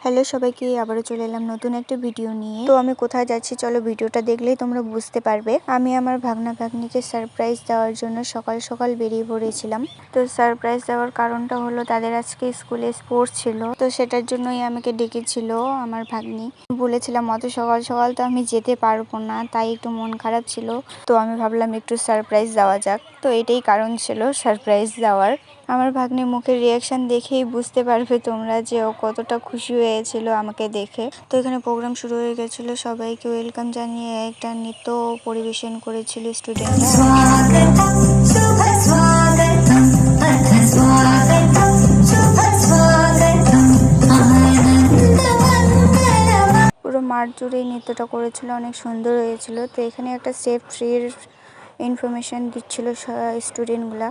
Hello সবাইকে, আবারও চলে এলাম নতুন একটা ভিডিও নিয়ে। তো আমি কোথায় যাচ্ছি চলো ভিডিওটা দেখলেই তোমরা বুঝতে পারবে। আমি আমার ভাগনা ভাগ্নিকে সারপ্রাইজ দেওয়ার জন্য সকাল সকাল বেরিয়ে পড়েছিলাম। তো সারপ্রাইজ দেওয়ার কারণটা হলো তাদের আজকে স্কুলে স্পোর্টস ছিল, তো সেটার জন্যই আমাকে ডেকেছিল আমার ভাগ্নি। বলেছিলাম অত সকাল সকাল তো আমি যেতে পারবো না, তাই একটু মন খারাপ ছিল। তো আমি ভাবলাম একটু সারপ্রাইজ দেওয়া যাক, তো এটাই কারণ ছিল সারপ্রাইজ দেওয়ার। আমার ভাগ্নির মুখের রিয়াকশন দেখেই বুঝতে পারবে তোমরা যে ও কতটা খুশি হয়েছিল আমাকে দেখে। তো এখানে প্রোগ্রাম শুরু হয়ে গেছিল, সবাইকে ওয়েলকাম জানিয়ে একটা নৃত্য পরিবেশন করেছিল স্টুডেন্টরা। পুরো মাঠ জুড়ে নৃত্যটা করেছিল, অনেক সুন্দর হয়েছিল। তো এখানে একটা সেফ ট্রির ইনফরমেশন দিচ্ছিল স্টুডেন্টগুলা।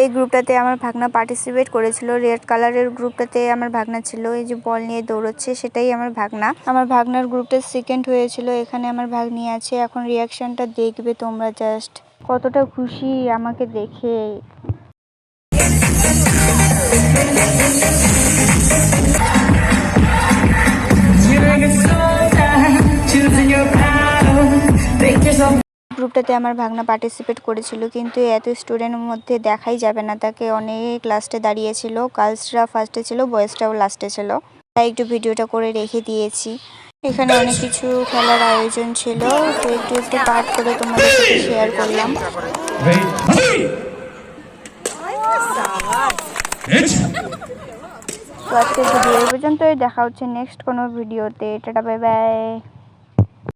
এই গ্রুপটাতে আমার ভাগনা পার্টিসিপেট করেছিল। রেড কালারের গ্রুপটাতে আমার ভাগনা ছিল, এই যে বল নিয়ে দৌড়চ্ছে সেটাই আমার ভাগনা। আমার ভাগনার গ্রুপটা সেকেন্ড হয়েছিল। এখানে আমার ভাগ্নি আছে, এখন রিয়াকশনটা দেখবে তোমরা, জাস্ট কতটা খুশি আমাকে দেখে। গ্রুপটাতে আমার ভাগনা পার্টিসিপেট করেছিল, কিন্তু এত স্টুডেন্টের মধ্যে দেখাই যাবে না তাকে, অনেক লাস্টে দাঁড়িয়েছিল। গার্লসরা ফার্স্টে ছিল, বয়েজরাও লাস্টে ছিল, তাই একটু ভিডিওটা করে রেখে দিয়েছি। এখানে অনেক কিছু খেলার আয়োজন ছিল, তো একটু একটু পার্ট করে তোমাদের সাথে শেয়ার করলাম। তো আজকের ভিডিও এই পর্যন্তই, দেখা হচ্ছে নেক্সট কোনো ভিডিওতে। Tata, bye bye.